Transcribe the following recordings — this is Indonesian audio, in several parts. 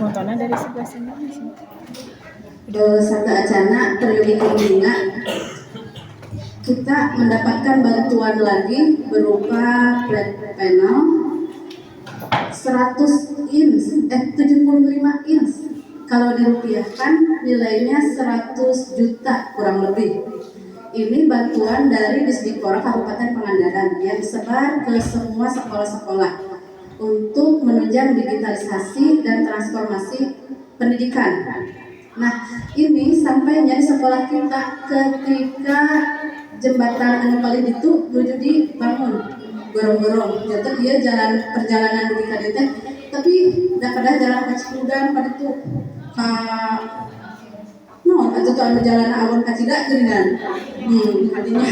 Nontonnya dari sebelah sana sih. Satu acana periode kelima kita mendapatkan bantuan lagi berupa flat panel 100 inch 75 inch, kalau dirupiahkan nilainya 100 juta kurang lebih. Ini bantuan dari Disdikpora Kabupaten Pangandaran yang disebar ke semua sekolah-sekolah untuk menunjang digitalisasi dan transformasi pendidikan. Nah, ini sampainya di sekolah kita ketika jembatan anu paling itu menuju dibangun gorong-gorong. Jadi dia jalan perjalanan di KDT, tapi dah jalan ke Cipudan pada itu atau anu jalan awon ka Cida geuningan. Artinya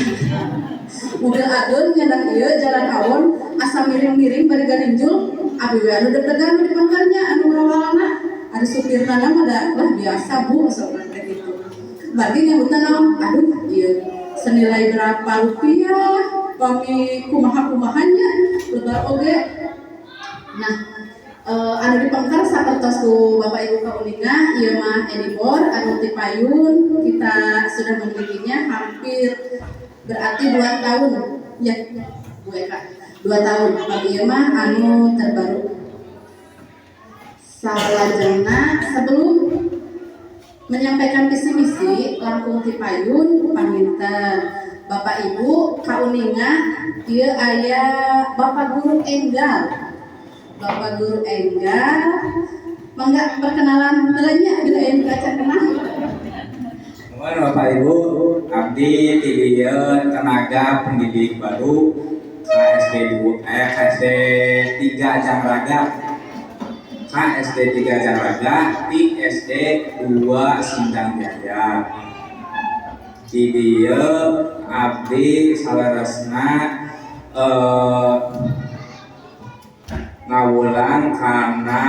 mobil adun nyandak ieu jalan awon asa miring-miring bari garinjul abi we anu deg-degan di pangkarnya anu rawalana. Ada supir tanam ada biasa bu seperti itu. Bagi nyambutan aduh iya senilai berapa rupiah kami kumaha-kumahannya lebar oge. Nah anu di pangkar sapertos ku Bapak Ibu kauninga ieu mah edibor anu ti payun kita sudah memilikinya hampir berarti 2 tahun ya Bu Eka 2 tahun bagi ieu mah anu terbaru. Salajengna sebelum menyampaikan visi misi langkung ti payun paminten Bapak Ibu kauninga ieu aya Bapak Guru Enggal. Bapak Guru Enggal mangga perkenalan heula bila aya acan kenal. Mohon Bapak Ibu, abdi ti dieu tenaga pendidik baru KSD 3 Jamraga. KSD 3 Jamraga di SD 2 Sindang Jaya. Di dieu abdi salaresna ngawulang karena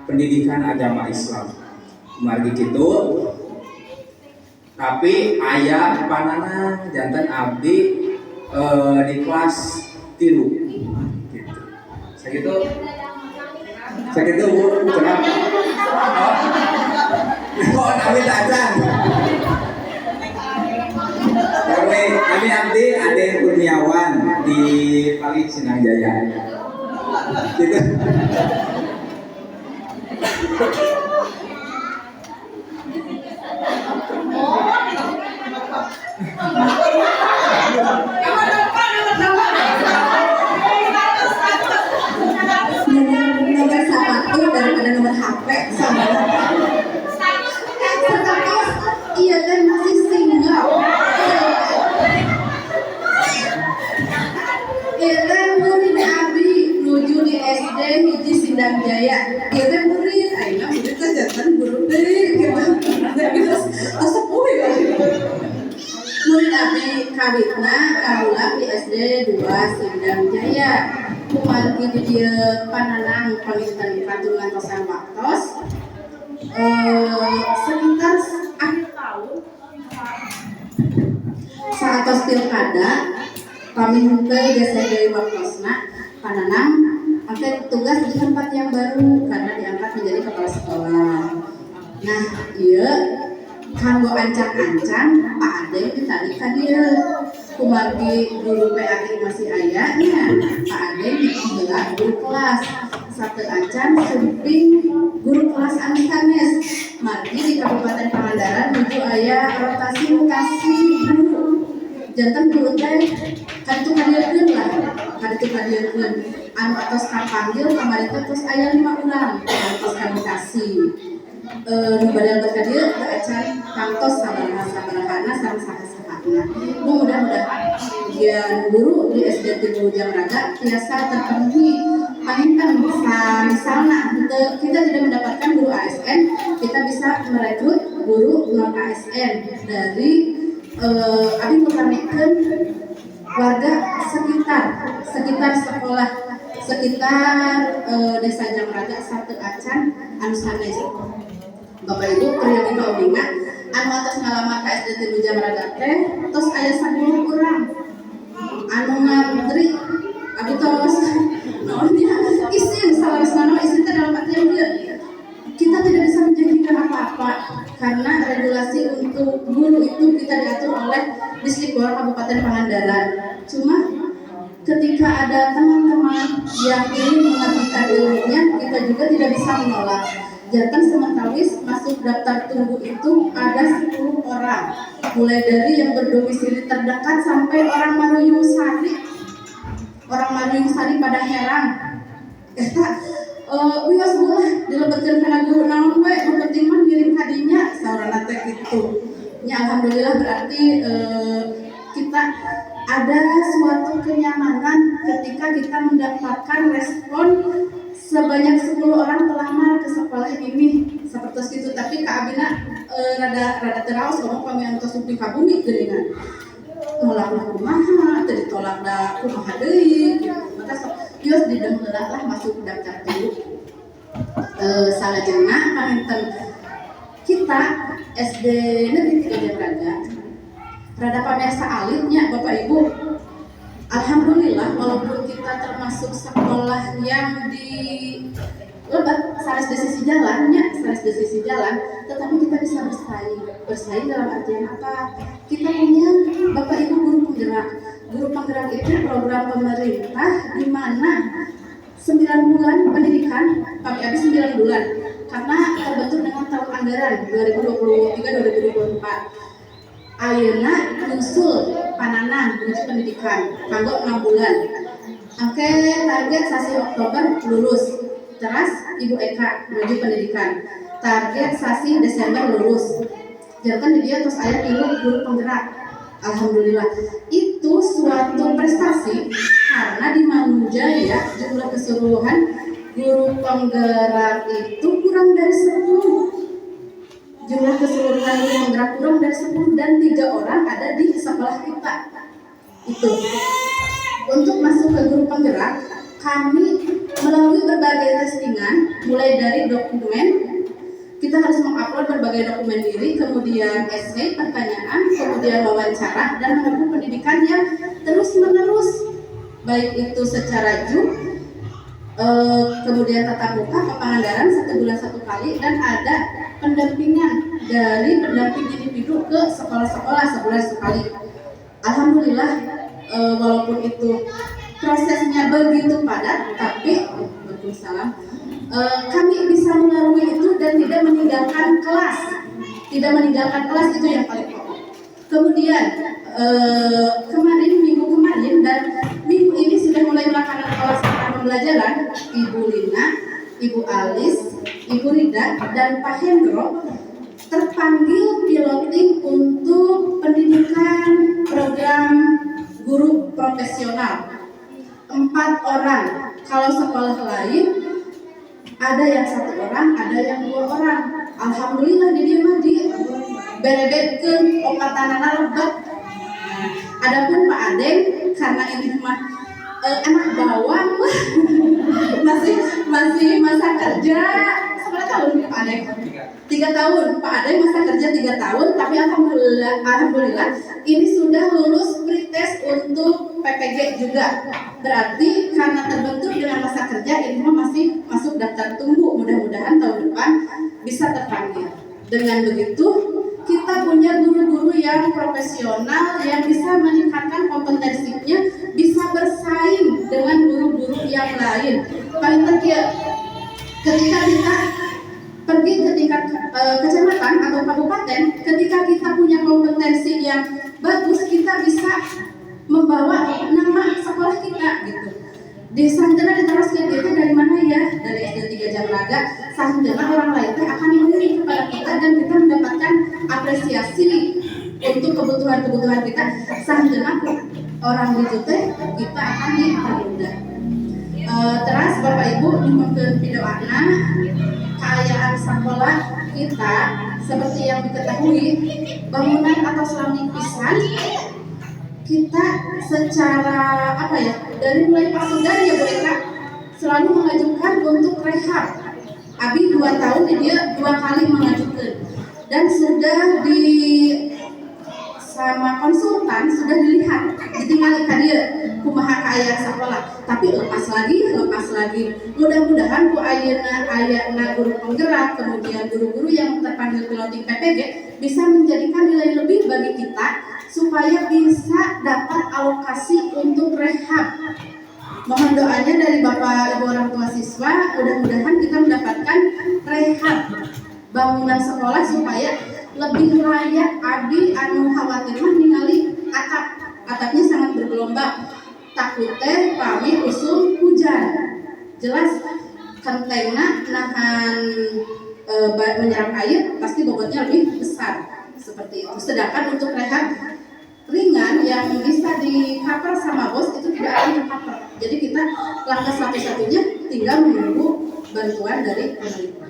pendidikan agama Islam. Margi kitu. Tapi aya panana janten abdi di kelas 3 gitu. Sakitu Bu, kenapa? Oh, kami acan. Kami abdi Ade Kurniawan di Paling Sindang Jaya. Gitu. Nomor sepatu daripada nomor HP sama. Status iya kan masih single. Iya kan murid abi nuju di SD hiji Sindang Jaya. Iya kan murid, ayeuna murid teh janten guru deui gitu. Terus sepuh ya. Murid abi kawitna kaulah di SD 2 Sindang Jaya. Kumargi di dieu pananang paminten katungan tosan waktos sekitar akhir tahun saatos pilkada kami henteu geser dari waktosna pananang akan tugas di tempat yang baru karena diangkat menjadi kepala sekolah. Nah ieu kanggo ancang-ancang Pak Ade ditarik ka dieu kumargi guru PAI masih aya nya Pak Ade dikelola guru kelas satu acan sumping guru kelas anu sanes margi di Kabupaten Pangandaran menuju aya rotasi mutasi guru janten guru teh kaditu kadieun lah kaditu kadieun anu atos kapanggil kamari teh terus aya 5 urang atos kamutasi nu badal berkadieu acan kantos sabaraha-sabarahana sareng saha-sahana. Mudah-mudahan bagian guru di SD 3 Jamraga biasa terpenuhi. Palinten misalnya kita tidak mendapatkan guru ASN, kita bisa merekrut guru non ASN dari abi mengambilkan warga sekitar sekolah sekitar desa Jamraga satu acan anu sanes. Bapak Ibu periode kauninga anu atas ngalaman KSD 3 Jamraga teh tos aya 10 urang anu ngantri abi tos naonnya isi karena regulasi untuk guru itu kita diatur oleh Disdikbud Kabupaten Pangandaran. Cuma ketika ada teman-teman yang ingin mengabdikan ilmunya, kita juga tidak bisa menolak. Jantan Sementawis masuk daftar tunggu itu ada 10 orang, mulai dari yang berdomisili terdekat sampai orang Maruyung Sari. Orang Maruyung Sari pada heran, wios boleh dilebetkeun kana guru naon we, nu penting mah ngiring kadinya saurana teh kitu. Ya alhamdulillah berarti kita ada suatu kenyamanan ketika kita mendapatkan respon sebanyak 10 orang pelamar ke sekolah ini seperti itu. Tapi Kak Abina rada teraus ngomong pamian tos supi ka bumi geuningan nolak kumaha teu ditolak da kumaha deui gitu. Maka geus didem heula lah masuk daftar tunggu. Salajengna paminten kita SD Negeri 3 Jabraga rada pamirsa alitnya Bapak Ibu. Alhamdulillah walaupun kita termasuk sekolah yang di lebat sanes di sisi jalannya, tetapi kita bisa bersaing dalam artian apa? Kita punya Bapak Ibu guru penggerak. Guru penggerak itu program pemerintah di mana 9 bulan pendidikan, kami habis 9 bulan karena terbentuk dengan tahun anggaran 2023-2024. Ayeuna nyusul pananan menuju pendidikan kanggo 6 bulan. Oke, target sasi Oktober lulus. Teras Ibu Eka menuju pendidikan. Target sasi Desember lulus. Jangan di dia terus aya guru penggerak. Alhamdulillah. Itu suatu prestasi karena di Mangunjaya jumlah keseluruhan guru penggerak itu kurang dari 10. Jumlah keseluruhan guru penggerak kurang dari 10 dan 3 orang ada di sekolah kita. Itu. Untuk masuk ke guru penggerak, kami melalui berbagai testingan, mulai dari dokumen, kita harus mengupload berbagai dokumen diri, kemudian essay, pertanyaan, kemudian wawancara, dan menempuh pendidikan yang terus-menerus, baik itu secara Zoom, kemudian tatap muka ke Pangandaran 1 bulan 1 kali, dan ada pendampingan dari pendamping individu ke sekolah-sekolah sebulan sekali. Alhamdulillah, walaupun itu prosesnya begitu padat, tapi kami bisa melalui itu dan tidak meninggalkan kelas. Tidak meninggalkan kelas itu yang paling pokok. Kemudian minggu kemarin dan minggu ini sudah mulai melaksanakan kelas pembelajaran. Ibu Lina, Ibu Alis, Ibu Rida, dan Pak Hendro terpanggil piloting untuk pendidikan program guru profesional. 4 orang. Kalau sekolah lain ada yang 1 orang, ada yang 2 orang. Alhamdulillah di dia mah di berebetkeun opatanana lebat. Adapun Pak Adeng karena ini mah anak bawang masih masa kerja. Seberapa tahun Pak Adeng? 3 tahun. Pak Adeng masa kerja 3 tahun, tapi alhamdulillah ini sudah lulus pretest untuk PPG juga. Berarti karena terbentuk dengan masa kerja ini masih masuk daftar tunggu. Mudah-mudahan tahun depan bisa terpanggil. Dengan begitu kita punya guru-guru yang profesional yang bisa meningkatkan kompetensinya, bisa bersaing dengan guru-guru yang lain. Paling terakhir, ketika kita pergi ke tingkat kecamatan atau kabupaten, ketika kita punya kompetensi yang bagus, kita bisa membawa nama sekolah kita gitu. Di Sanjana diteruskan itu dari mana ya? Dari SD 3 Jabraga. Sanjana orang lain akan memberi kepada kita dan kita mendapatkan apresiasi untuk kebutuhan kita. Sanjana orang itu kita akan dipermudah. Terus Bapak Ibu dimohon pidoana keayaan sekolah kita seperti yang diketahui bangunan atau selaming pisan kita secara dari mulai pasundari ya Bu Eka selalu mengajukan untuk rehab. Abi 2 tahun dia 2 kali mengajukan dan sudah sama konsultan sudah dilihat, ditinggali ka dieu kumaha ka aya sekolah, tapi lepas lagi. Mudah-mudahan ku ayeuna guru penggerak, kemudian guru-guru yang terpanggil piloting PPG bisa menjadikan nilai lebih bagi kita supaya bisa dapat alokasi untuk rehab. Mohon doanya dari Bapak Ibu orang tua siswa, mudah-mudahan kita mendapatkan rehab bangunan sekolah supaya lebih layak. Abdi anu khawatir mah ningali atapnya sangat bergelombang, takutnya pami usum hujan, jelas kentengna nahan menyerap air pasti bobotnya lebih besar seperti itu. Sedangkan untuk rehab ringan yang bisa di cover sama bos itu tidak akan di cover. Jadi kita langkah satu-satunya tinggal menunggu bantuan dari pemerintah.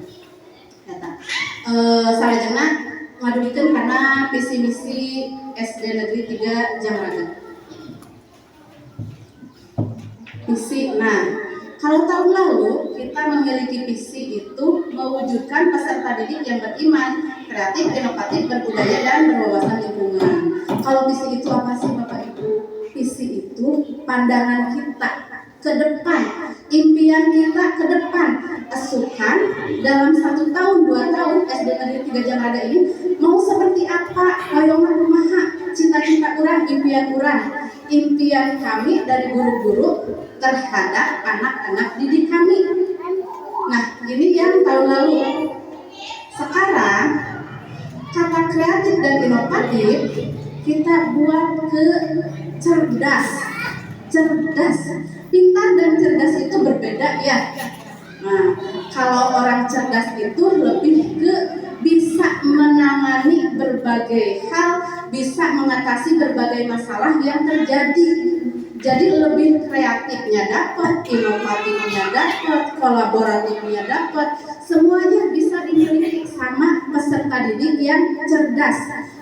Salajengna ngadugikeun karena visi misi SD Negeri 3 Jamraga. Visi, nah kalau tahun lalu kita memiliki visi itu mewujudkan peserta didik yang beriman, kreatif, inovatif, berbudaya dan berwawasan lingkungan. Kalau visi itu apa sih Bapak Ibu? Visi itu pandangan kita ke depan, impian kita ke depan. Asuhan dalam 1 tahun, 2 tahun SD Negeri 3 Jamraga ini mau seperti apa? Hoyongan kumaha? Cita-cita urang, impian urang. Impian kami dari guru-guru terhadap anak-anak didik kami. Nah, ini yang tahun lalu. Sekarang kata kreatif dan inovatif kita buat ke cerdas. Pintar dan cerdas itu berbeda ya. Nah, kalau orang cerdas itu lebih ke bisa menangani berbagai hal, bisa mengatasi berbagai masalah yang terjadi. Jadi lebih kreatifnya dapat, inovatifnya dapat, kolaboratifnya dapat, semuanya bisa dimiliki sama peserta didik yang cerdas.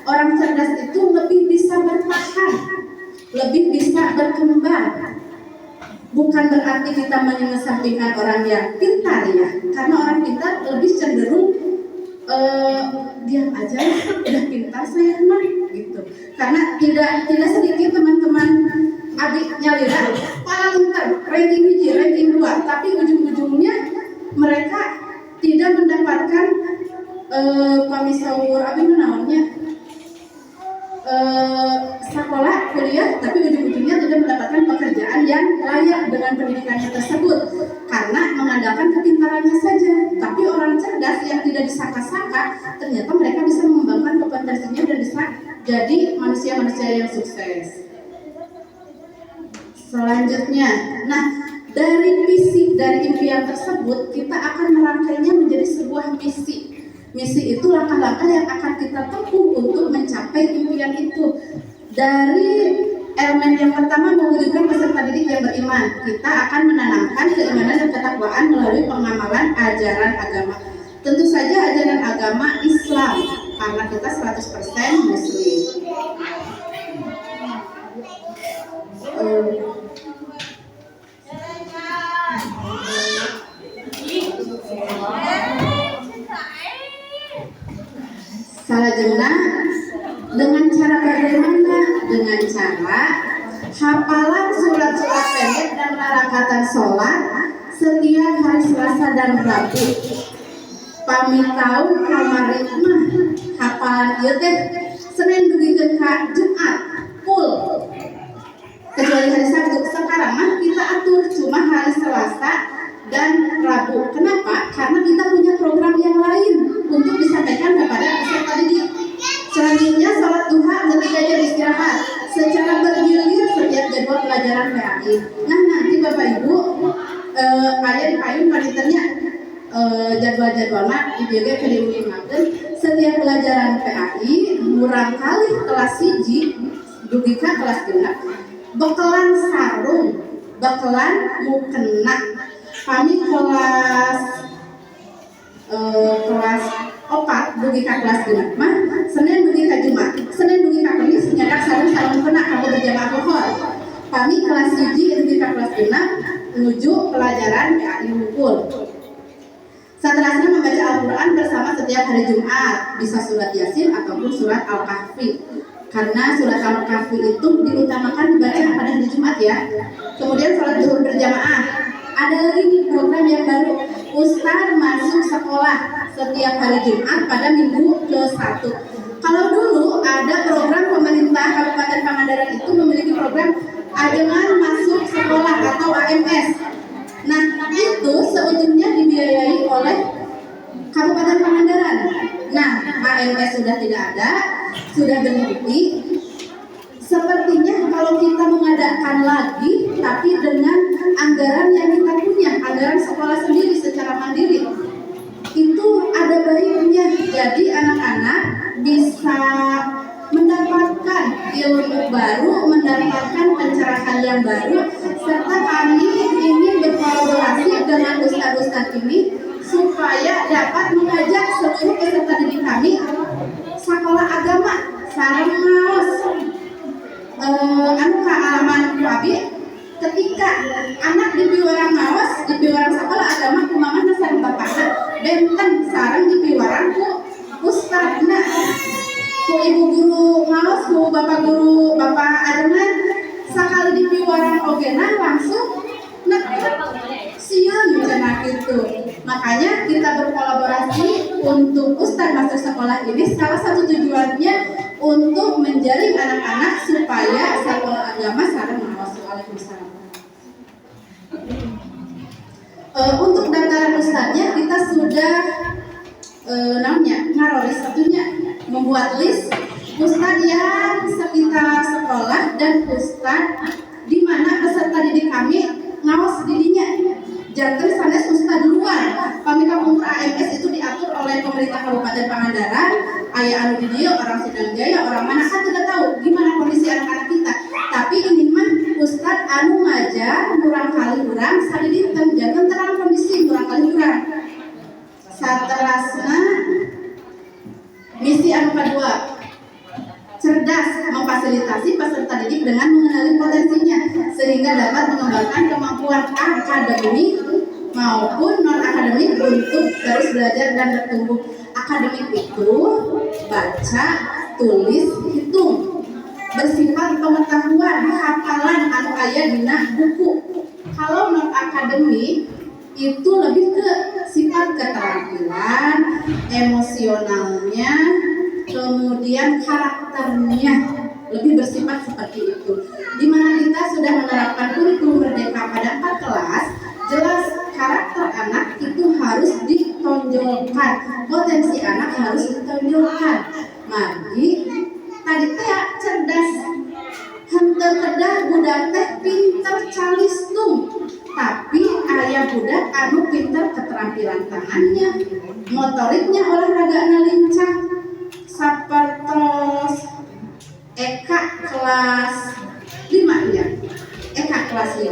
Orang cerdas itu lebih bisa bertahan, lebih bisa berkembang. Bukan berarti kita mengesampingkan orang yang pintar ya, karena orang pintar lebih cenderung diam aja, udah pintar saya mah gitu. Karena tidak sedikit teman-teman adik nyalira para pintar, ranking 1, ranking 2, tapi ujung-ujungnya mereka tidak mendapatkan pamisawur apa namanya sekolah, kuliah, tapi ujung-ujungnya tidak mendapatkan pekerjaan yang layak dengan pendidikannya tersebut karena mengandalkan kepintarannya saja. Tapi orang cerdas yang tidak disangka-sangka ternyata mereka bisa mengembangkan kompetensinya dan bisa jadi manusia-manusia yang sukses. Selanjutnya, nah dari visi, dari impian tersebut kita akan merangkainya menjadi sebuah misi. Misi itu langkah-langkah yang akan kita tempuh untuk mencapai impian itu. Dari elemen yang pertama mewujudkan peserta didik yang beriman. Kita akan menanamkan keimanan dan ketakwaan melalui pengamalan ajaran agama. Tentu saja ajaran agama Islam karena kita 100% Muslim. Salajengna dengan cara bagaimana? Dengan cara hafalan surat-surat pendek dan rakatan sholat setiap hari Selasa dan Rabu. Pamitaun kamari mah hafalan ieu teh Senin dugikeun ka Jumat full. Kecuali hari Sabtu. Sekarang mah kita atur cuma hari Selasa dan Rabu. Kenapa? Karena kita punya program yang lain untuk disampaikan kepada peserta didik. Selanjutnya sholat duha ketika jam istirahat secara bergilir setiap jadwal pelajaran PAI. Nah nanti Bapak Ibu aya di payung paniternya jadwal-jadwalnya dijaga ke diulingakeun setiap pelajaran PAI murang kali kelas 1 dugi ka kelas 2 bekelan sarung, bekelan mukena. Kami kelas 4 dugi ka kelas 6 mah Senin dugi ka Jumat, Senin dugi ka Kamis nyadak sarung kena kanggo berjamaah pohon. Kami kelas 1 dugi ka kelas 6 menuju pelajaran PAI Wungkul. Seterusnya membaca Al-Quran bersama setiap hari Jumat, bisa surat Yasin ataupun surat Al-Kahfi. karena surat Al-Kahfi itu diutamakan dibaca pada hari Jumat ya. Kemudian sholat zuhur berjamaah. Ada lagi nih program yang baru, Ustaz masuk sekolah setiap hari Jumat pada minggu ke-1. Kalau dulu ada program pemerintah Kabupaten Pangandaran itu memiliki program Ajengan Masuk Sekolah atau AMS. Nah, itu sebetulnya dibiayai oleh Kabupaten Pangandaran. Nah, AMS sudah tidak ada, sudah berhenti. Sepertinya kalau kita mengadakan lagi, tapi dengan anggaran yang kita punya, anggaran sekolah sendiri secara mandiri, itu ada baiknya. Jadi anak-anak bisa mendapatkan ilmu baru, mendapatkan pencerahan yang baru, serta kami ingin berkolaborasi dengan ustadz-ustadz ini supaya dapat mengajak seluruh peserta didik kami sekolah agama sareng ngaos anu kealaman Abi ketika anak di piwarang ngaos di piwarang sekolah agama kumaha sareng bapakna benten sareng di piwarang ku ustadna ku ibu guru ngaos ku bapak guru bapak ademan sakali di piwarang ogena langsung siang cenah itu. Makanya kita berkolaborasi untuk Ustadz Masuk Sekolah ini salah satu tujuannya untuk menjaring anak-anak supaya sekolah agama sareng ngaos. Waalaikumsalam. Untuk daftaran ustadznya kita sudah namanya ngarolis satunya membuat list ustadz yang sekitar sekolah dan ustadz di mana peserta didik kami ngawas didinya. Jangan sanes ustadz luar. Kami kampung AMS itu diatur oleh pemerintah Kabupaten Pangandaran. Ayah anu di dia orang Sidang Jaya, orang mana kan tidak tahu gimana kondisi anak-anak kita. Tapi ini mah ustadz anu ngajar kurang kali kurang sadidinten jangan terang kondisi kurang kali kurang. Saterasna misi anu kedua, cerdas memfasilitasi peserta didik dengan mengenali potensinya sehingga dapat mengembangkan kemampuan akademik maupun non akademik untuk terus belajar dan bertumbuh. Akademik itu baca, tulis, hitung, bersifat pengetahuan, hafalan anu aya dina buku. Kalau non akademik itu lebih ke sifat keterampilan, emosionalnya, kemudian karakternya lebih bersifat seperti itu. Di mana kita sudah menerapkan kurikulum merdeka pada 4 kelas, jelas karakter anak itu harus ditonjolkan, potensi anak harus ditonjolkan. Mari tadi teh cerdas, henteu kedah budak teh pinter calistung, tapi aya budak anu pinter keterampilan tangannya, motoriknya olahragana lincah. Sapertos Eka kelas 5 ya. Eka kelas 5.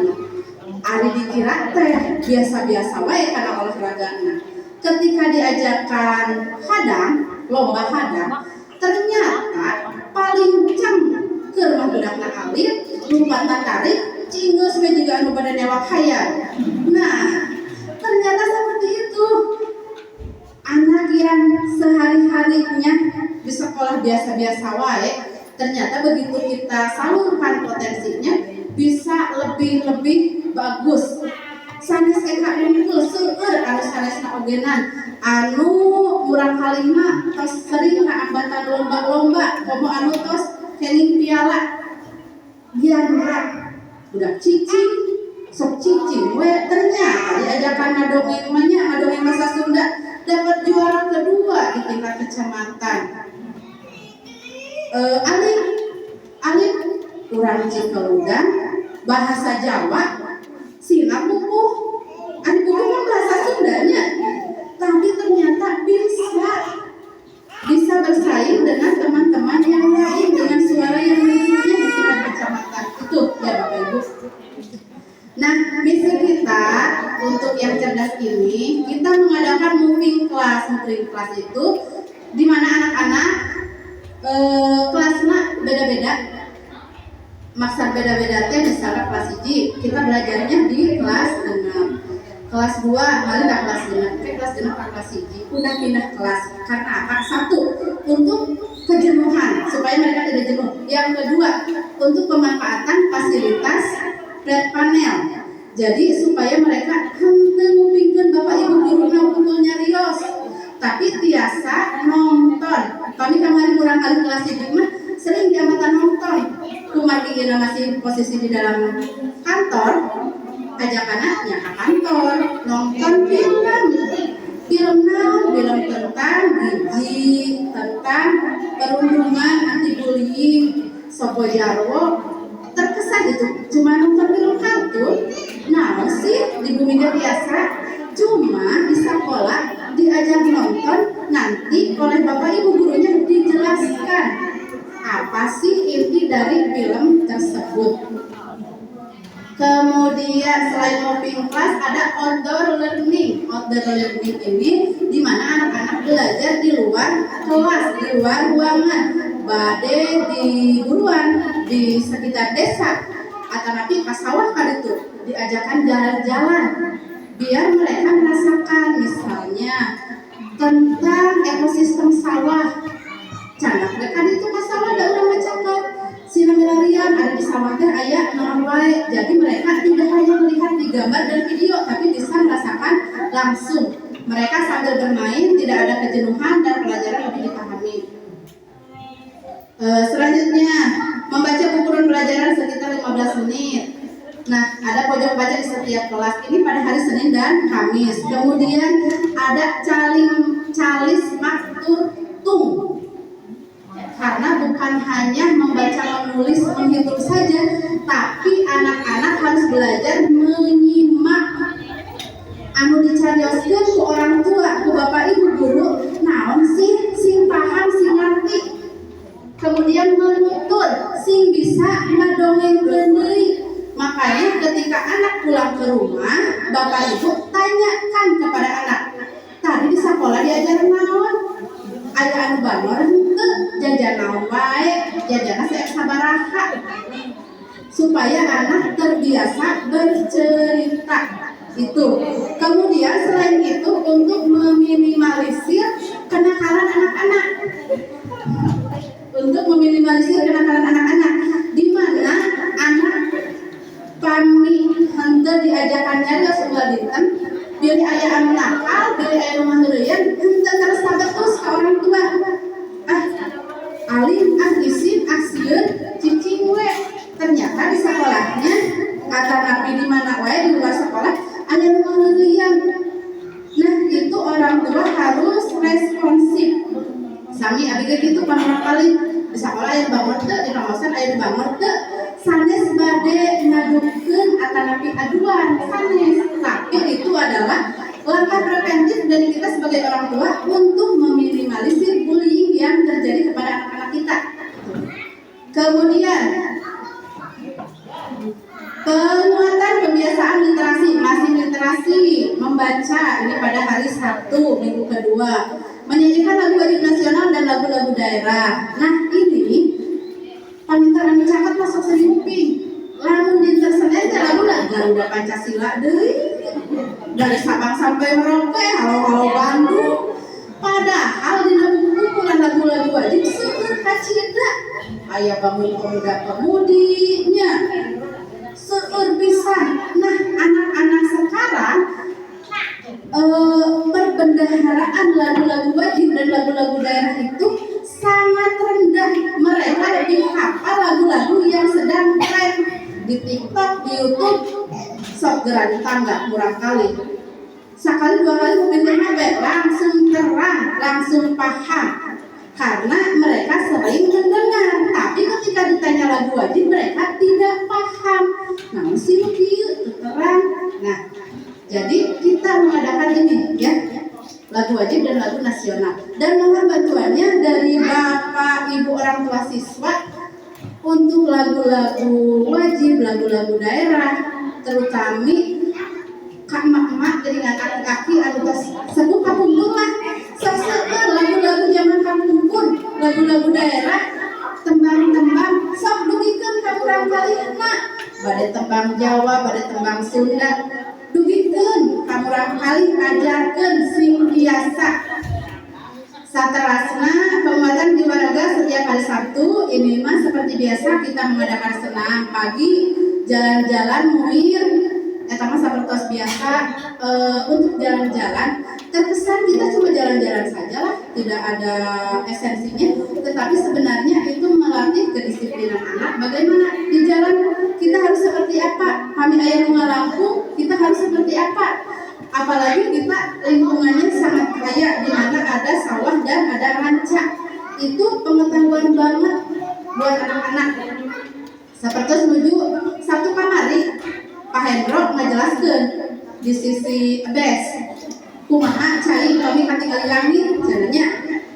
Ari dikira teh biasa-biasa wae kana olahragana. Ketika diajarkan hadang, lomba hadang, ternyata paling cang keur mah budakna alit, lumpatna tarik, cinggeus we juga anu pada newak hayang. Nah, ternyata seperti itu. Anak yang sehari-harinya di sekolah biasa-biasa wae, ternyata begitu kita salurkan potensinya bisa lebih bagus. Sanes eka unggul seueur anu sanesna ogenan anu murang kalima tos sering kaambatan lomba-lomba komo anu tos kening piala gianra budak cicing sok cicing we ternyata diajakan ngadongeng ngadongeng bahasa Sunda dapat juara kedua di tingkat kecamatan. Alif urang Cikeludan bahasa Jawa sina pupuh anu pupuh kan bahasa Sundanya tapi ternyata bisa bersaing dengan teman-teman yang lain dengan suara yang merdunya di tingkat kecamatan itu ya Bapak Ibu. Nah, misi kita untuk yang cerdas ini kita mengadakan moving class. Moving class itu di mana anak-anak kelasnya beda-beda. Maksud beda-beda teh misalnya kelas 1 kita belajarnya di kelas 6. Kelas 2 kali kelas 6, kelas 6 kelas 1 udah pindah kelas. Karena apa? Satu, untuk kejenuhan, supaya mereka tidak jenuh. Yang kedua, untuk pemanfaatan fasilitas flat panel. Jadi supaya mereka henteu ngupingkeun Bapak Ibu guru putul nyarios, tapi tiasa nonton. Kami kemarin kurang kali kelas itu mah sering diamatan nonton. Kumaki ieu masih posisi di dalam kantor, ajak anaknya ke kantor nonton film tentang gizi, tentang perundungan, anti bullying, sopo jarwo. Terkesan itu cuma nonton film kartun. Nah sih di bumi biasa, cuma di sekolah diajak nonton, nanti oleh Bapak Ibu gurunya dijelaskan apa sih inti dari film tersebut. Kemudian selain mopping class ada outdoor learning. Outdoor learning ini di mana anak-anak belajar di luar kelas, di luar ruangan, bade di buruan, di sekitar desa, atau nanti pas sawah kan itu diajarkan jalan-jalan biar mereka merasakan misalnya tentang ekosistem sawah. Candak mereka itu pas sawah ada orang mencatat sinamilarian ada di sawah teh aya naon wae. Jadi mereka tidak hanya melihat di gambar dan video, tapi bisa merasakan langsung. Mereka sambil bermain tidak ada kejenuhan dan pelajaran lebih dipahami. Selanjutnya membaca buku pelajaran sekitar 15 menit. Nah, ada pojok baca di setiap kelas. Ini pada hari Senin dan Kamis. Kemudian ada calis maktur tung. Karena bukan hanya membaca, menulis, menghitung saja, tapi anak-anak harus belajar menyimak. Anu dicarioskeun ku orang tua, ku bapak ibu guru, naon sih sing paham, sing ngerti. Kemudian menutur, sing bisa ngadongengkeun deui. Makanya ketika anak pulang ke rumah, bapak ibu tanyakan kepada anak, tadi di sekolah diajarin naon? Aya anu banor henteu, jajan naon wae, jajanna saek sabaraha. Supaya anak terbiasa bercerita. Itu. Kemudian selain itu untuk meminimalisir kenakalan anak-anak. Untuk meminimalisir kenakalan anak-anak, di mana anak kami henteu diajakan nyarios ulah dinten, biar aya anu nakal, biar aya anu maneureun, henteu terus sabetus ka orang tua. Alim, isin, sieun, cicing we. Ternyata di sekolahnya kata napi di mana wae di luar sekolah aya anu maneureun. Nah, itu orang tua harus responsif. Sami abdi gitu pamrih kali di sekolah aya bangun teu, di kawasan aya bangun teu. Sanes bade ngadukeun atanapi aduan sanes, tapi itu adalah langkah preventif dari kita sebagai orang tua untuk meminimalisir bullying yang terjadi kepada anak-anak kita. Kemudian penguatan kebiasaan literasi, masih literasi membaca ini pada hari Sabtu minggu kedua, menyanyikan lagu wajib nasional dan lagu-lagu daerah. Nah ini panitia catat masuk seriuping. Lamun dinten Senin teh lagu Garuda Pancasila deui. Dari Sabang sampai Merauke, halo Bandung. Padahal dina buku lagu-lagu wajib seueur kacida. Aya bangun pemuda-pemudinya. Seueur pisan. Nah, anak-anak sekarang perbendaharaan lagu-lagu wajib dan lagu-lagu daerah itu sangat rendah. Mereka lebih hafal lagu-lagu yang sedang tren di TikTok, di YouTube. Sok geran tangga kurang kali. Sekali dua kali mungkin langsung terang, langsung paham. Karena mereka sering mendengar, tapi ketika ditanya lagu wajib mereka tidak paham. Nah, mesti terang. Nah, jadi kita mengadakan ini ya, lagu wajib dan lagu nasional. Dan mohon bantuannya dari Bapak Ibu orang tua siswa untuk lagu-lagu wajib, lagu-lagu daerah, terutama kak mak jadi kaki anu sebut kampung lah. Seseueur lagu-lagu zaman kampung pun, lagu-lagu daerah, tembang-tembang sok dugikeun ka urang kalihna. Bade tembang Jawa, bade tembang Sunda. Dugikeun ka urang kalih ajarkeun sing biasa. Saterasna penguatan jiwa raga setiap hari Sabtu ini mah seperti biasa kita mengadakan senam pagi, jalan-jalan muir eta mah sapertos biasa. Untuk jalan-jalan terkesan kita cuma jalan-jalan saja lah, tidak ada esensinya, tetapi sebenarnya itu melatih kedisiplinan anak. Bagaimana di jalan kita harus seperti apa, kami aya nu ngalampung kita harus seperti apa, apalagi kita lingkungannya sangat kaya di mana ada sawah dan ada ranca. Itu pengetahuan banget buat anak-anak. Seperti menuju satu kamari Pak Hendro ngajelaskeun di sisi bes kumaha cai kami katingali langit caranya.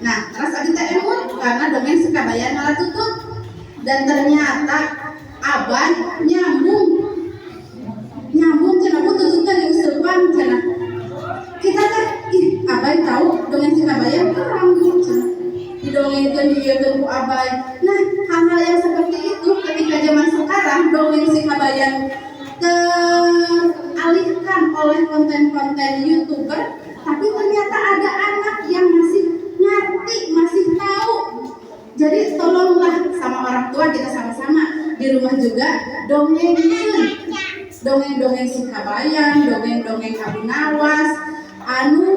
Nah terus abdi teh emut karena dongeng sekabayan malah tutup, dan ternyata abah nyambung cenah tutupnya diusulkan cenah kita teh abah tahu dongeng sekabayan perang cenah didongengkeun dieukeun ku abah. Nah hal-hal yang seperti itu ketika zaman sekarang dongeng sekabayan teralihkan oleh konten-konten YouTuber, tapi ternyata ada anak yang masih ngerti, masih tahu. Jadi tolonglah sama orang tua kita sama-sama di rumah juga dongengkeun dongeng-dongeng sikabayan, dongeng-dongeng Abu Nawas, anu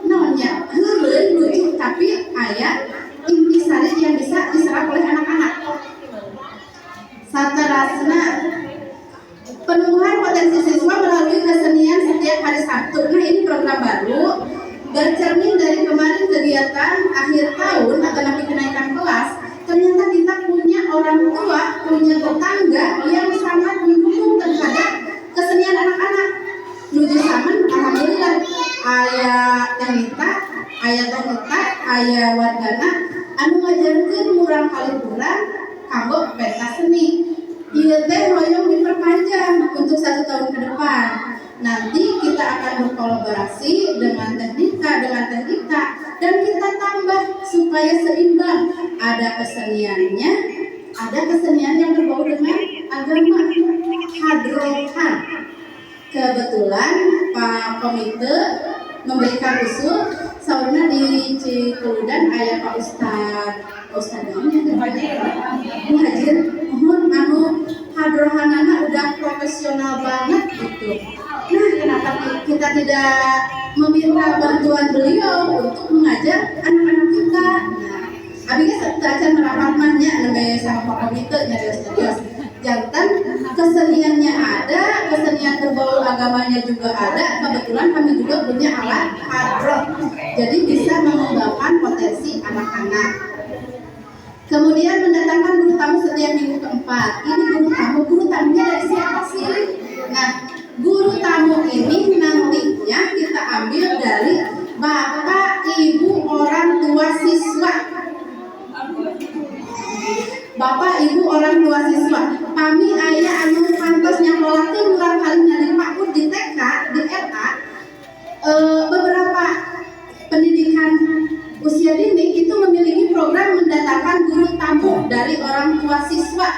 naonnya heuleun lucu tapi aya intisari yang bisa diserap oleh anak-anak. Saterasna penumbuhan potensi siswa melalui kesenian setiap hari Sabtu. Nah ini program baru bercermin dari kemarin kegiatan akhir tahun atau nanti kenaikan kelas. Ternyata kita punya orang tua, punya tetangga yang sangat mendukung terhadap kesenian anak-anak. Nuju samen alhamdulillah aya Tenita, aya wargana anu ngajarkeun murang kali kurang kanggo pentas seni. Ieu teh hoyong diperpanjang untuk 1 tahun ke depan. Nanti kita akan berkolaborasi dengan teknika, dan kita tambah supaya seimbang. Ada keseniannya, ada kesenian yang berbau dengan agama, hadrohan. Kebetulan Pak Komite memberikan usul, saurna di Cikuludan aya Pak Ustad Muhajir, mohon anu hadrohanana udah profesional banget gitu. Nah, kenapa kita tidak meminta bantuan beliau untuk mengajar anak-anak kita? Nah, abis itu akan merapat mahnya nembe sama Pak Komite nyarios-nyarios. Jantan keseniannya ada, kesenian berbau agamanya juga ada. Kebetulan kami juga punya alat hadroh, jadi bisa mengembangkan potensi anak-anak. Kemudian mendatangkan guru tamu setiap minggu keempat. Ini guru tamunya dari siapa sih? Nah, guru tamu ini nantinya kita ambil dari bapak ibu orang tua siswa. Bapak ibu orang tua siswa. Kami aya anu kantos nyakolakeun urang kali di PAUD, di TK, di RA. Beberapa pendidikan usia dini itu memiliki program mendatangkan guru tamu dari orang tua siswa.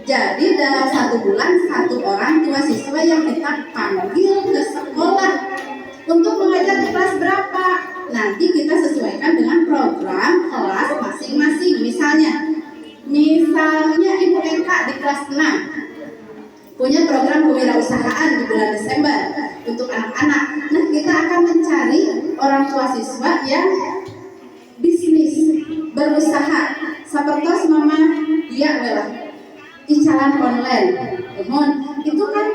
Jadi dalam 1 bulan 1 orang tua siswa yang kita panggil ke sekolah untuk mengajar di kelas berapa. Nanti kita sesuaikan dengan program kelas masing-masing. Misalnya Ibu Eka di kelas 6 punya program kewirausahaan di bulan Desember untuk anak-anak. Nah, kita akan mencari orang tua siswa yang bisnis, berusaha. Seperti mama dia adalah icalan online. Itu kan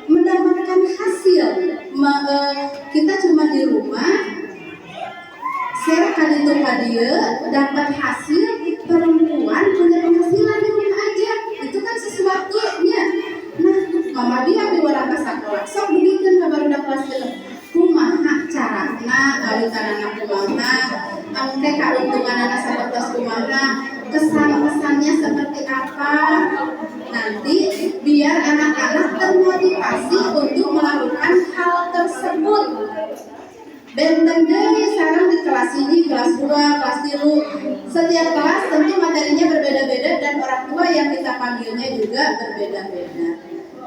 mendapatkan hasil. Kita cuma di rumah share kali itu dia dapat hasil, perempuan punya penghasilan di rumah aja. Itu kan sesuatunya. Nah, mama dia biwara ka sakola. Sok begikeun ka barudak kelas 6. Kumaha carana ngawitan anak kumaha, angke kauntungan anak sapertos kumaha, kesan-kesannya seperti apa. Nanti biar anak-anak termotivasi untuk melakukan hal tersebut. Benteng deui sareng di kelas 1, kelas 2, kelas 3. Setiap kelas tentu materinya berbeda-beda dan orang tua yang kita panggilnya juga berbeda-beda.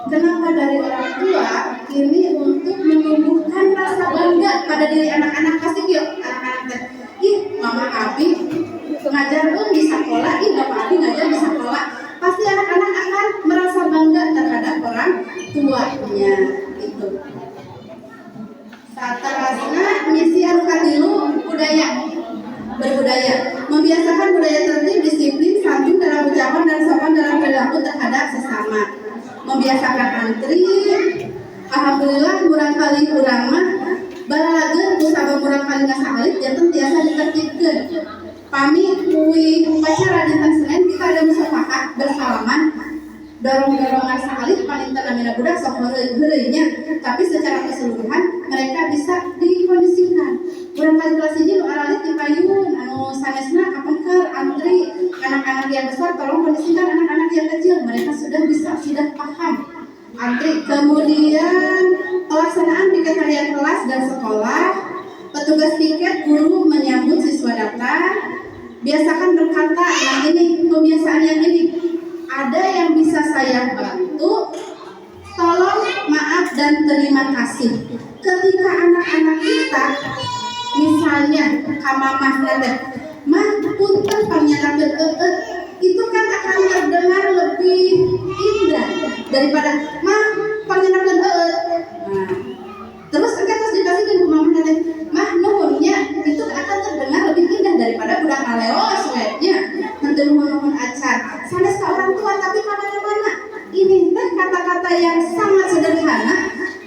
Kenapa dari orang tua? Ini untuk menumbuhkan rasa bangga pada diri anak-anak. Pasti yuk anak-anak Saterasna misi anu katilu budaya berbudaya, membiasakan budaya tertib, disiplin, santun dalam ucapan dan sopan dalam perilaku terhadap sesama, membiasakan antri. Alhamdulillah kurang kali kurang mah balalageun kusabab kurang kali ngasahalit janten tiasa ditertibkeun. Pami kuy upacara dinten Senin kita ada musafahat bersalaman dorong-dorongan sahalit palinten namina budak sok heureuy-heureuy nya, tapi secara keseluruhan mereka bisa dikondisikan. Urang kali kelas 1 nu aralit dipayun anu sanesna kapengker antri, anak-anak yang besar tolong kondisikan anak-anak yang kecil, mereka sudah paham antri. Kemudian pelaksanaan piket harian kelas dan sekolah, petugas piket guru menyambut siswa datang. Biasakan berkata, nah ini kebiasaan yang ini, ada yang bisa saya bantu, tolong, maaf, dan terima kasih. Ketika anak-anak kita misalnya kamamah nade, mah punten panyanakeun itu kan akan terdengar lebih indah daripada mah panyanakeun nah, terus terus dikasihkan ke mama nade, mah nuhunnya itu akan terdengar lebih indah daripada budak ngaleos wetnya henteu nuhun acar sanes ka orang tua tapi mana-mana. Ini teh kata-kata yang sangat sederhana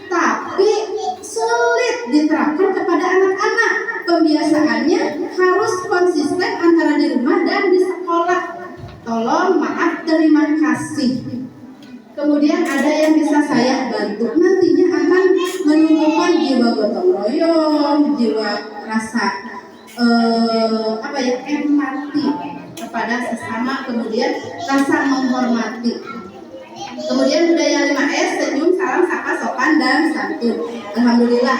tapi sulit diterapkan kepada anak-anak. Pembiasaannya harus konsisten antara di rumah dan di sekolah. Tolong, maaf, terima kasih. Kemudian ada yang bisa saya bantu, nantinya akan menumbuhkan jiwa gotong royong, jiwa rasa empati kepada sesama, kemudian rasa menghormati. Kemudian budaya 5S, senyum, salam, sapa, sopan, dan santun. Alhamdulillah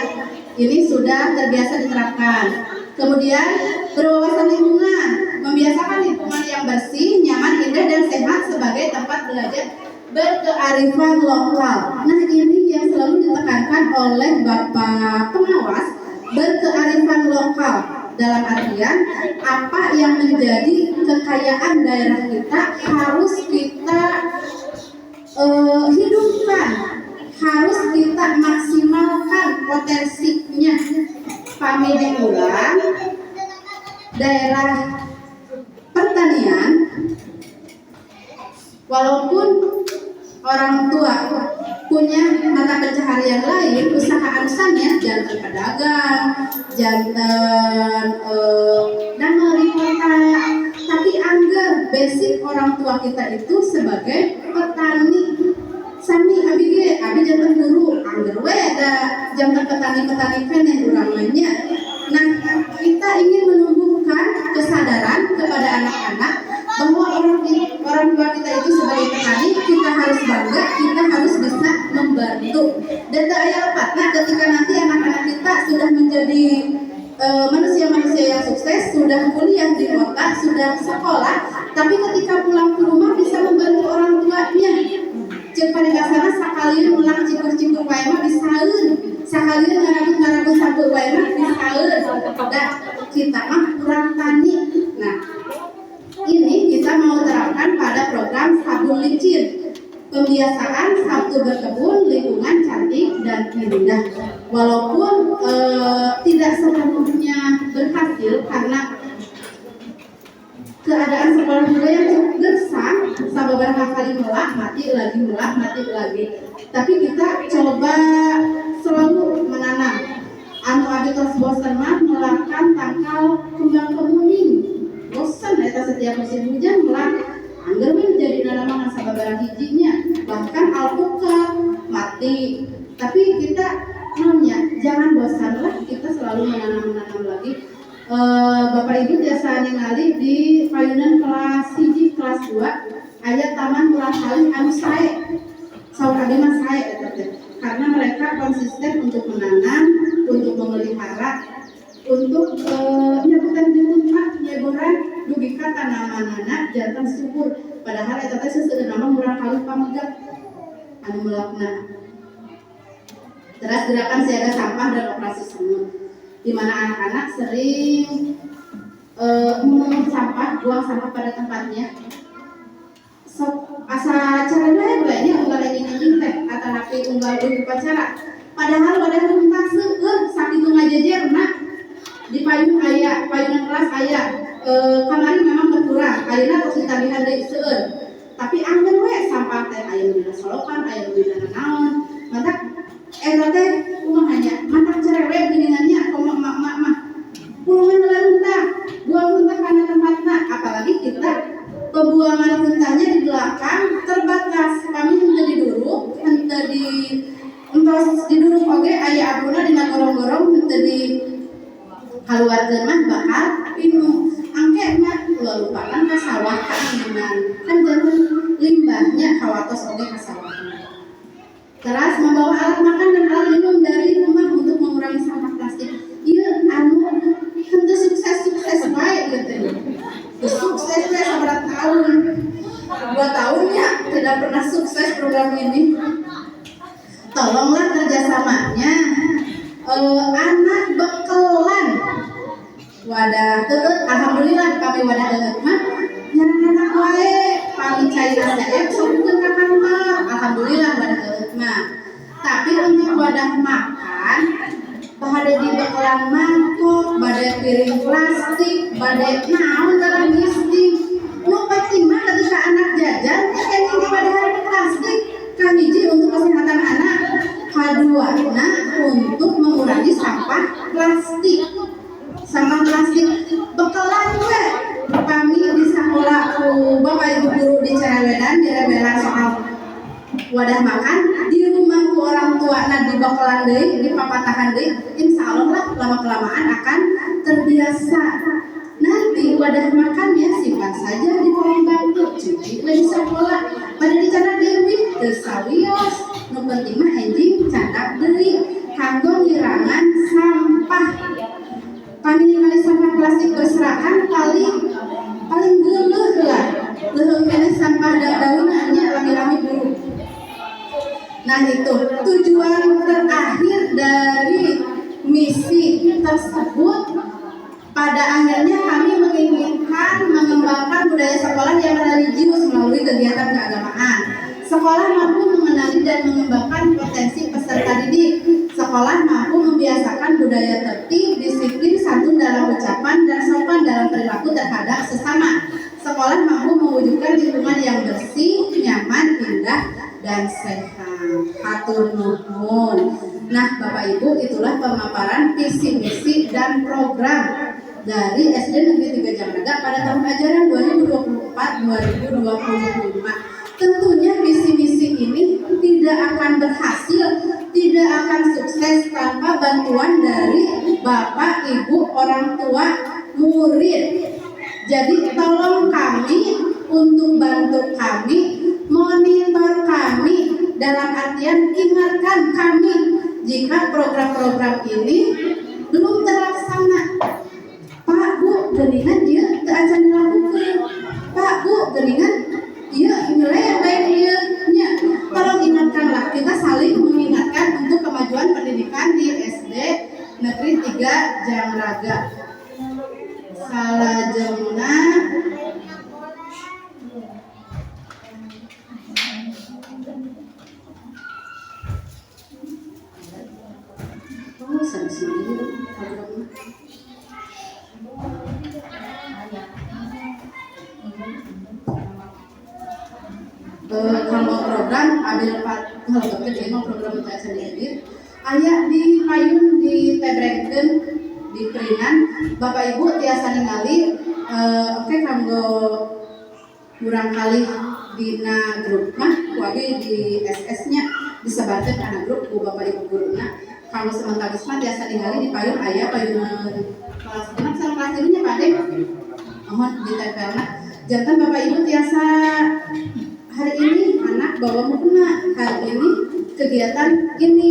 ini sudah terbiasa diterapkan. Kemudian berwawasan lingkungan, membiasakan lingkungan yang bersih, nyaman, indah, dan sehat sebagai tempat belajar berkearifan lokal. Nah ini yang selalu ditekankan oleh Bapak Pengawas, berkearifan lokal. Dalam artian apa yang menjadi kekayaan daerah kita harus kita hidupkan, harus kita maksimalkan potensinya. Kami diulang daerah pertanian, walaupun orang tua punya mata pencaharian lain, usaha anusannya jantan pedagang, jantan damel kota, tapi angger basic orang tua kita itu sebagai petani. Sami abi jantan guru, angger we da jantan petani kene urang nya. Nah, kita ingin menumbuhkan kesadaran kepada anak-anak bahwa orang tua kita itu sebagai petani, kita harus bangga, kita harus bisa membantu. Dan tak aya lepatna ketika nanti anak-anak kita sudah menjadi manusia-manusia yang sukses, sudah kuliah di kota, sudah sekolah, tapi ketika pulang ke rumah bisa membantu orang tuanya. Jeung paringgasana sakalian ulang cikur-cikur wae mah bisaeun, sakalian ngaragut-ngaragut sampeu wae mah bisaeun. Da kita mah kurang tani. Nah, ini kita mau terapkan pada program Sabun Licin. Pembiasaan Sabtu berkebun, lingkungan cantik dan indah. Walaupun tidak sepenuhnya berhasil karena keadaan sekolah juga yang cukup gersang, beberapa kali mati lagi. Tapi kita coba selalu menanam. Anu abi tos bosan mah melakukan tangkal kembang kemuning. Bosan eta setiap musim hujan melak. Angger we jadi nanaman sababaraha hijinya, bahkan alpukat mati. Tapi kita jangan bosanlah, kita selalu menanam lagi. Bapak Ibu biasa ningali di payunan kelas 1, kelas 2 aya taman ulang kali anu sae. Saur abi mah sae eta teh. Karena mereka konsisten untuk menanam, untuk memelihara, untuk nyebutan nyeburan dugi ka tanamanana jantan subur. Padahal eta teh seuseut nama murang kali pamegah anu melakna. Terus gerakan siaga sampah dan operasi semut, di mana anak-anak sering memungut sampah, buang sampah pada tempatnya. Asa cara bae unggal ini teh atanapi unggal di upacara. Padahal wadah runtah seueur saking payunan kelas aya kemarin memang berkurang ayeuna tos ditabihan deui seueur tapi anggen we sampah teh aya nu dina solokan aya nu dina naon mantap eta teh kumaha nya mantap cerewet geuningannya komo emak-emak mah pulungan laruntah buang muntah kana tempatna apalagi kita pembuangan muntahnya di belakang terbatas kami henteu di dulu henteu di entos di dulu oge aya abuna dina gorong-gorong henteu di kaluargeun mah bakal pinu angke mah lupakan ka sawah ka angeunan kan jangan limbahnya kawatos oge ka sawah. Terus membawa alat makan dan alat minum dari rumah untuk mengurangi sampah plastik. Ieu anu henteu sukses bae gitu. Sukses teh sabar tahun. 2 tahunnya tidak pernah sukses program ini. Tolonglah kerjasamanya anak bekelan wadah alhamdulillah kami wadah mah nyaran wae pami cairan daek sok ka kantor alhamdulillah wadah mah tapi untuk wadah makan bade di bekelan mangkok bade piring plastik bade naon dalam listing nu penting mah ketika anak jajan kayaknya di wadah plastik kahiji untuk kesehatan anak kaduana untuk mengurangi sampah plastik bekelan we kami di sekolah bapak ibu guru di Cerawedan di rebelan soal wadah makan di rumah ku orang tua di bekelan deui di papatahan deui insyaallah lah lama kelamaan akan terbiasa nanti wadah makannya simpan saja di kolong bangku cuci di sekolah pada dicatat deui teu sawios nu penting mah enjing catat deui kanggo ngirangan sampah minimalisasi sampah plastik berserakan paling geuleuh lah leuheung keneh sampah daun-daunannya lami-lami dulu. Nah itu tujuan terakhir dari misi tersebut. Pada akhirnya kami menginginkan mengembangkan budaya sekolah yang religius melalui kegiatan keagamaan. Sekolah mampu mengenali dan mengembangkan potensi peserta didik. Sekolah mampu membiasakan budaya tertib, disiplin, santun dalam ucapan, dan sopan dalam perilaku terhadap sesama. Sekolah mampu mewujudkan lingkungan yang bersih, nyaman, indah, dan sehat. Hatur nuhun. Nah, Bapak Ibu, itulah pemaparan visi misi dan program dari SD Negeri 3 Jamraga pada tahun ajaran 2024-2025. Tentunya misi-misi ini tidak akan berhasil, tidak akan sukses tanpa bantuan dari Bapak, Ibu, orang tua, murid. Jadi tolong kami untuk bantu kami, monitor kami, dalam artian ingatkan kami jika program-program ini belum terlaksana. Pak, Bu, geuningan ieu teu acan dilakukeun. Pak, Bu, geuningan ieu nilai yang baik ieu nya. Tolong ingatkanlah, kita saling mengingatkan untuk kemajuan pendidikan di SD Negeri 3 Jamraga. Salajengna kalau program ambil program UTS edit aya di payun di Tebrengkeun di Keringan Bapak Ibu tiasa ningali oke kanggo kurang kali dina grup mah kuabi di SS-nya disebarkeun kana grup ku Bapak Ibu guruna kanggo sementara mah tiasa ningali di payun aya payun kelas 6 sama kelas 3 nya Pak mohon ditempelna jantan Bapak Ibu tiasa hari ini anak bawa mukena hari ini kegiatan ini